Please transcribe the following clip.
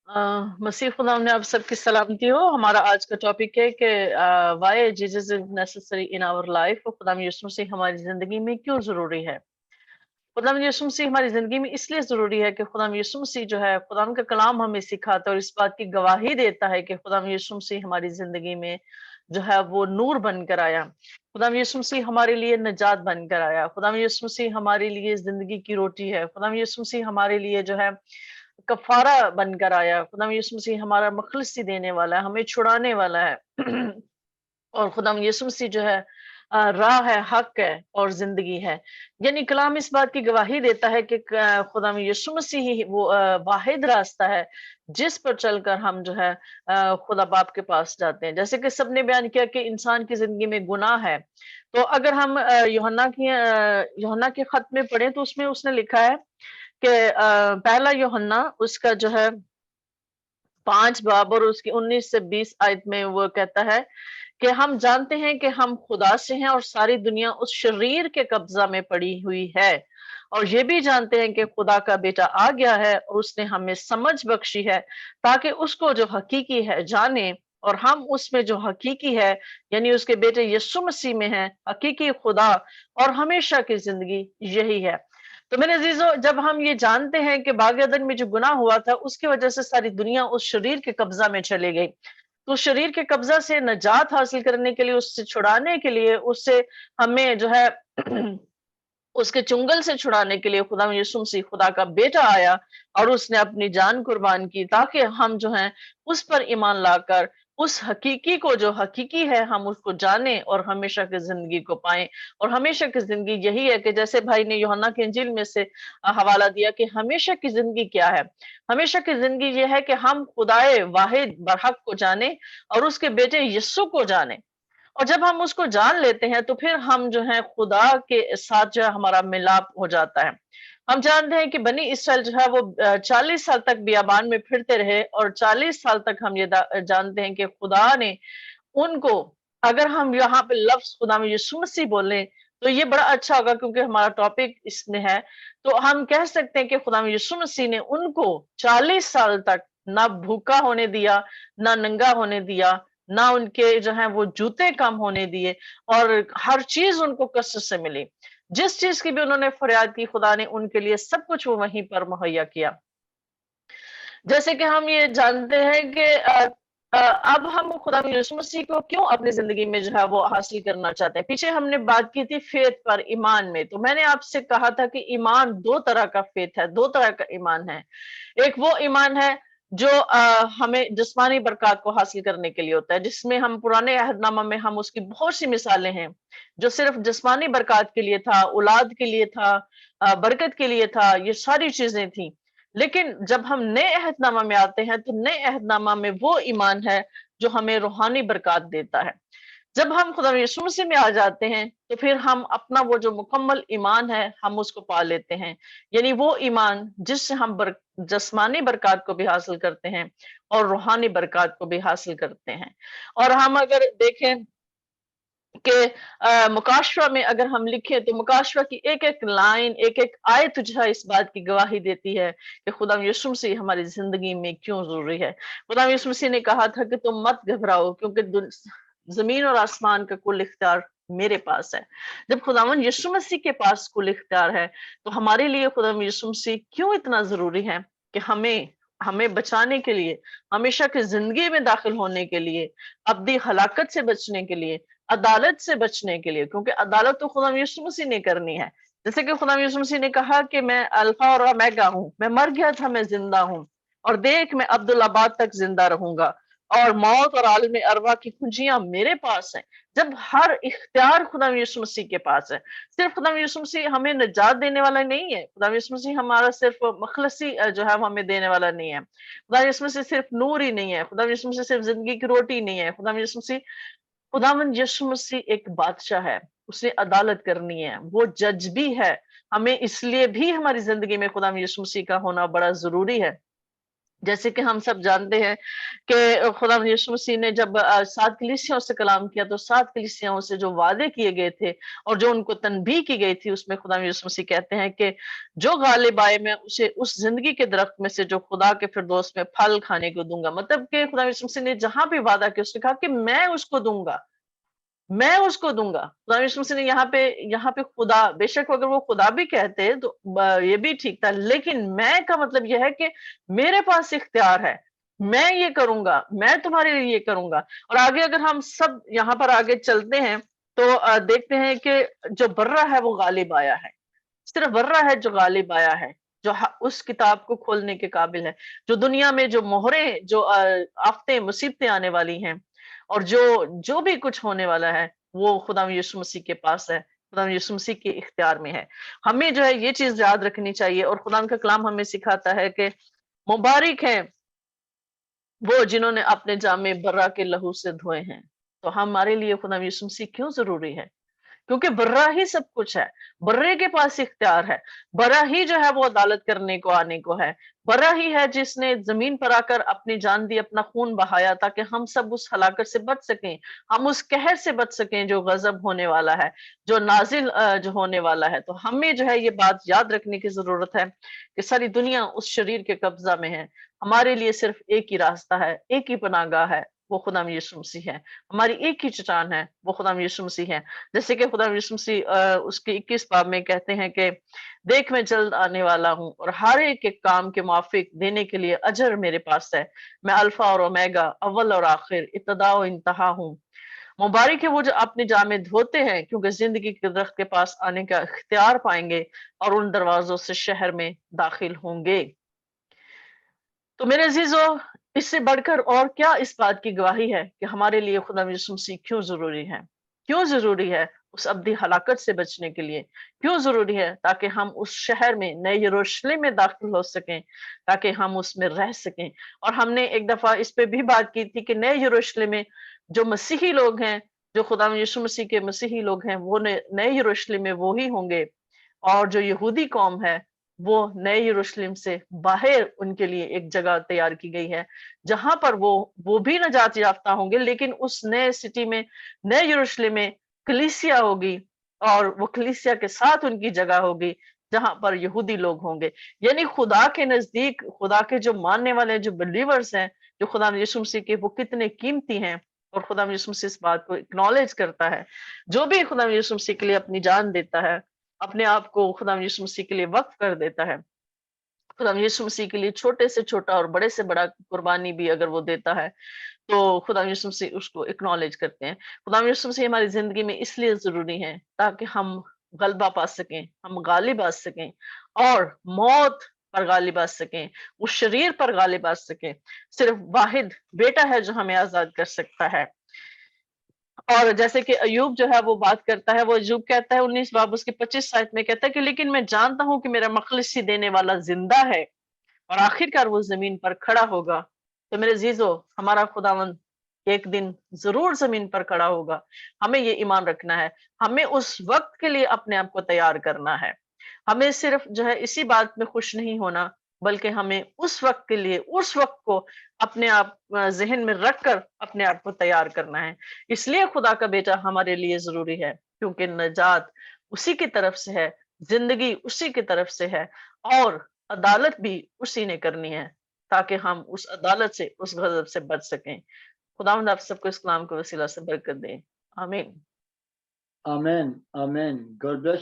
मसीह खुदा ने आप सबकी सलामती हो। हमारा आज का टॉपिक है कि why Jesus is necessary in our life. खुदा यीशु मसीह हमारी जिंदगी में क्यों जरूरी है। खुदा यीशु मसीह हमारी जिंदगी में इसलिए जरूरी है कि खुदा यीशु मसीह जो है खुदा का कलाम हमें सिखाता है और इस बात की गवाही देता है कि खुदा यीशु मसीह हमारी जिंदगी में जो है वो नूर बनकर आया। खुदा यीशु मसीह हमारे लिए निजात बनकर आया। खुदा यीशु मसीह हमारे लिए जिंदगी की रोटी है। खुदा यीशु मसीह हमारे लिए जो है कफारा बनकर आया। खुदा यीशु मसीह हमारा मखलसी देने वाला है, हमें छुड़ाने वाला है। और खुदा यीशु मसीह जो है राह है, हक है और जिंदगी है। यानी कलाम इस बात की गवाही देता है कि खुदा यीशु मसीह ही वो वाहिद रास्ता है जिस पर चलकर हम जो है खुदा बाप के पास जाते हैं। जैसे कि सबने बयान किया कि इंसान की जिंदगी में गुनाह है, तो अगर हम यूहन्ना के खत में पढ़े तो उसमें उसने लिखा है कि पहला यूहन्ना उसका जो है 5 बाब और उसकी 19 से 20 आयत में वो कहता है कि हम जानते हैं कि हम खुदा से हैं और सारी दुनिया उस शरीर के कब्जा में पड़ी हुई है, और ये भी जानते हैं कि खुदा का बेटा आ गया है और उसने हमें समझ बख्शी है ताकि उसको जो हकीकी है जाने, और हम उसमें जो हकीकी है यानी उसके बेटे यीशु मसीह में है हकीकी खुदा और हमेशा की जिंदगी यही है। तो मेरे अजीजों, जब हम ये जानते हैं कि बाग अदन में जो गुनाह हुआ था उसकी वजह से सारी दुनिया उस शरीर के कब्जा में चली गई, तो शरीर के कब्जा से नजात हासिल करने के लिए, उससे छुड़ाने के लिए, उससे हमें जो है उसके चुंगल से छुड़ाने के लिए खुदा यीशु मसीह खुदा का बेटा आया और उसने अपनी जान कुर्बान की ताकि हम जो हैं उस पर ईमान लाकर उस हकीकी को जो हकीकी है हम उसको जाने और हमेशा की जिंदगी को पाएं। और हमेशा की जिंदगी यही है कि जैसे भाई ने यूहन्ना के इंजील में से हवाला दिया कि हमेशा की जिंदगी क्या है। हमेशा की जिंदगी ये है कि हम खुदाए वाहिद बरहक को जाने और उसके बेटे यीशु को जाने, और जब हम उसको जान लेते हैं तो फिर हम जो है खुदा के साथ जो है हमारा मिलाप हो जाता है। हम जानते हैं कि बनी इसराइल जो है वो 40 साल तक बियाबान में फिरते रहे, और 40 साल तक हम ये जानते हैं कि खुदा ने उनको, अगर हम यहाँ पे लफ्ज खुदा में यीशु मसीह बोलें तो ये बड़ा अच्छा होगा क्योंकि हमारा टॉपिक इसमें है। तो हम कह सकते हैं कि खुदा में यीशु मसीह ने उनको 40 साल तक ना भूखा होने दिया, ना नंगा होने दिया, ना उनके जो है वो जूते कम होने दिए, और हर चीज उनको कष्ट से मिली। जिस चीज की भी उन्होंने फरियाद की खुदा ने उनके लिए सब कुछ वो वहीं पर मुहैया किया। जैसे कि हम ये जानते हैं कि अब हम खुदा यीशु मसीह को क्यों अपनी जिंदगी में जो है वो हासिल करना चाहते हैं। पीछे हमने बात की थी फेथ पर, ईमान में। तो मैंने आपसे कहा था कि ईमान दो तरह का फेथ है, दो तरह का ईमान है। एक वो ईमान है जो हमें जिस्मानी बरकत को हासिल करने के लिए होता है, जिसमें हम पुराने अहदनामा में हम उसकी बहुत सी मिसालें हैं जो सिर्फ जिस्मानी बरकत के लिए था, औलाद के लिए था, बरकत के लिए था, ये सारी चीजें थी। लेकिन जब हम नए अहदनामा में आते हैं तो नए अहदनामा में वो ईमान है जो हमें रूहानी बरकत देता है। जब हम खुदा यीशु मसीह में आ जाते हैं तो फिर हम अपना वो जो मुकम्मल ईमान है हम उसको पा लेते हैं, यानी वो ईमान जिससे हम जस्मानी बरकत को भी हासिल करते हैं और रूहानी बरकत को भी हासिल करते हैं। और हम अगर देखें कि मुकाशवा में अगर हम लिखें तो मुकाशवा की एक एक लाइन, एक एक आयत जो है इस बात की गवाही देती है कि खुदा यीशु मसीह हमारी जिंदगी में क्यों जरूरी है। खुदा यीशु मसीह ने कहा था कि तुम मत घबराओ क्योंकि जमीन और आसमान का कुल इख्तियार मेरे पास है। जब खुदावन यीशु मसीह के पास कुल इख्तियार है तो हमारे लिए खुदा यीशु मसीह क्यों इतना जरूरी है कि हमें हमें बचाने के लिए, हमेशा की जिंदगी में दाखिल होने के लिए, अब्दी हलाकत से बचने के लिए, अदालत से बचने के लिए, क्योंकि अदालत तो खुदा यीशु मसीह ने करनी है। जैसे कि खुदा यीशु मसीह ने कहा कि मैं अल्फा और ओमेगा हूँ, मैं मर गया था मैं जिंदा हूँ, और देख मैं अब्दुल आबाद तक जिंदा रहूंगा, और मौत और आलम अरवा की कुंजियां मेरे पास हैं। जब हर इख्तियार खुदा यीशु मसीह के पास है। सिर्फ खुदा यीशु मसीह हमें निजात देने वाला नहीं है, खुदा यीशु मसीह हमारा सिर्फ मखलसी जो है वो हमें देने वाला नहीं है। खुदा यीशु मसीह सिर्फ नूर ही नहीं है, खुदा यीशु मसीह सिर्फ जिंदगी की रोटी नहीं है। खुदावंद यीशु मसीह एक बादशाह है, उसने अदालत करनी है, वो जज भी है। हमें इसलिए भी हमारी जिंदगी में खुदा यीशु मसीह का होना बड़ा जरूरी है جیسے کہ ہم سب جانتے ہیں کہ خدا یسوع مسیح نے جب 7 کلیسیاؤں سے کلام کیا تو 7 کلیسیاؤں سے جو وعدے کیے گئے تھے اور جو ان کو تنبیہ کی گئی تھی، اس میں خدا یسوع مسیح کہتے ہیں کہ جو غالب آئے میں اسے اس زندگی کے درخت میں سے جو خدا کے فردوس میں پھل کھانے کو دوں گا. مطلب کہ خدا یسوع مسیح نے جہاں بھی وعدہ کیا اس نے کہا کہ میں اس کو دوں گا، میں اس کو دوں گا. خدا یسوع مسیح نے یہاں پہ خدا، بے شک اگر وہ خدا بھی کہتے تو یہ بھی ٹھیک تھا، لیکن میں کا مطلب یہ ہے کہ میرے پاس اختیار ہے، میں یہ کروں گا، میں تمہارے لیے یہ کروں گا. اور آگے اگر ہم سب یہاں پر آگے چلتے ہیں تو دیکھتے ہیں کہ جو برہ ہے وہ غالب آیا ہے. صرف برہ ہے جو غالب آیا ہے، جو اس کتاب کو کھولنے کے قابل ہے، جو دنیا میں جو مہریں، جو آفتیں مصیبتیں آنے والی ہیں اور جو بھی کچھ ہونے والا ہے وہ خدا یسوع مسیح کے پاس ہے، خدا یسوع مسیح کے اختیار میں ہے. ہمیں جو ہے یہ چیز یاد رکھنی چاہیے. اور خدا کا کلام ہمیں سکھاتا ہے کہ مبارک ہیں وہ جنہوں نے اپنے جامے برہ کے لہو سے دھوئے ہیں. تو ہمارے لیے خدا یسوع مسیح کیوں ضروری ہے؟ کیونکہ برہ ہی سب کچھ ہے، برے کے پاس اختیار ہے، برہ ہی جو ہے وہ عدالت کرنے کو آنے کو ہے، برہ ہی ہے جس نے زمین پر آ کر اپنی جان دی، اپنا خون بہایا تاکہ ہم سب اس ہلاکت سے بچ سکیں، ہم اس قہر سے بچ سکیں جو غضب ہونے والا ہے، جو نازل جو ہونے والا ہے. تو ہمیں جو ہے یہ بات یاد رکھنے کی ضرورت ہے کہ ساری دنیا اس شریر کے قبضہ میں ہے. ہمارے لیے صرف ایک ہی راستہ ہے، ایک ہی پناہ گاہ ہے، وہ خدا یسوع مسیح ہے. ہماری ایک ہی چٹان ہے، وہ خدا یسوع مسیح ہے. جیسے کہ خدا یسوع مسیح اس کے 21 باب میں کہتے ہیں کہ دیکھ میں جلد آنے والا ہوں اور ہر ایک کے کام کے موافق دینے کے لیے اجر میرے پاس ہے. میں الفا اور اومیگا، اول اور آخر، ابتدا و انتہا ہوں. مبارک ہے وہ جو اپنے جامے دھوتے ہیں کیونکہ زندگی کے درخت کے پاس آنے کا اختیار پائیں گے اور ان دروازوں سے شہر میں داخل ہوں گے. تو میرے عزیزو، اس سے بڑھ کر اور کیا اس بات کی گواہی ہے کہ ہمارے لیے خدا یسوع مسیح کیوں ضروری ہے؟ کیوں ضروری ہے؟ اس ابدی ہلاکت سے بچنے کے لیے کیوں ضروری ہے؟ تاکہ ہم اس شہر میں، نئے یروشلم میں داخل ہو سکیں، تاکہ ہم اس میں رہ سکیں. اور ہم نے ایک دفعہ اس پہ بھی بات کی تھی کہ نئے یروشلم میں جو مسیحی لوگ ہیں، جو خدا یسوع مسیح کے مسیحی لوگ ہیں، وہ نئے یروشلم میں وہی ہوں گے. اور جو یہودی قوم ہے وہ نئے یروشلم سے باہر ان کے لیے ایک جگہ تیار کی گئی ہے جہاں پر وہ بھی نجات یافتہ ہوں گے، لیکن اس نئے سٹی میں، نئے یروشلم میں کلیسیا ہوگی اور وہ کلیسیا کے ساتھ ان کی جگہ ہوگی جہاں پر یہودی لوگ ہوں گے. یعنی خدا کے نزدیک، خدا کے جو ماننے والے جو بلیورز ہیں، جو خدا یسوع مسیح کے، وہ کتنے قیمتی ہیں. اور خدا یسوع مسیح اس بات کو اکنالج کرتا ہے. جو بھی خدا یسوع مسیح کے لیے اپنی جان دیتا ہے، اپنے آپ کو خدا یسوع مسیح کے لیے وقف کر دیتا ہے، خدا یسوع مسیح کے لیے چھوٹے سے چھوٹا اور بڑے سے بڑا قربانی بھی اگر وہ دیتا ہے تو خدا یسوع مسیح اس کو اکنالج کرتے ہیں. خدا یسوع مسیح ہماری زندگی میں اس لیے ضروری ہے تاکہ ہم غلبہ پا سکیں، ہم غالب آ سکیں اور موت پر غالب آ سکیں، اس شریر پر غالب آ سکیں. صرف واحد بیٹا ہے جو ہمیں آزاد کر سکتا ہے. اور جیسے کہ ایوب جو ہے وہ بات کرتا ہے، وہ ایوب کہتا ہے 19 باب اس کی 25 آیت میں کہتا ہے کہ لیکن میں جانتا ہوں کہ میرا مخلصی دینے والا زندہ ہے اور آخرکار وہ زمین پر کھڑا ہوگا. تو میرے عزیزو، ہمارا خداوند ایک دن ضرور زمین پر کھڑا ہوگا. ہمیں یہ ایمان رکھنا ہے، ہمیں اس وقت کے لیے اپنے آپ کو تیار کرنا ہے. ہمیں صرف جو ہے اسی بات میں خوش نہیں ہونا، بلکہ ہمیں اس وقت کے لیے، اس وقت کو اپنے آپ ذہن میں رکھ کر اپنے آپ کو تیار کرنا ہے. اس لیے خدا کا بیٹا ہمارے لیے ضروری ہے، کیونکہ نجات اسی کی طرف سے ہے، زندگی اسی کی طرف سے ہے اور عدالت بھی اسی نے کرنی ہے تاکہ ہم اس عدالت سے، اس غضب سے بچ سکیں. خداوند آپ سب کو اس کلام کے وسیلہ سے برکت دے. آمین. Amen. Amen. God bless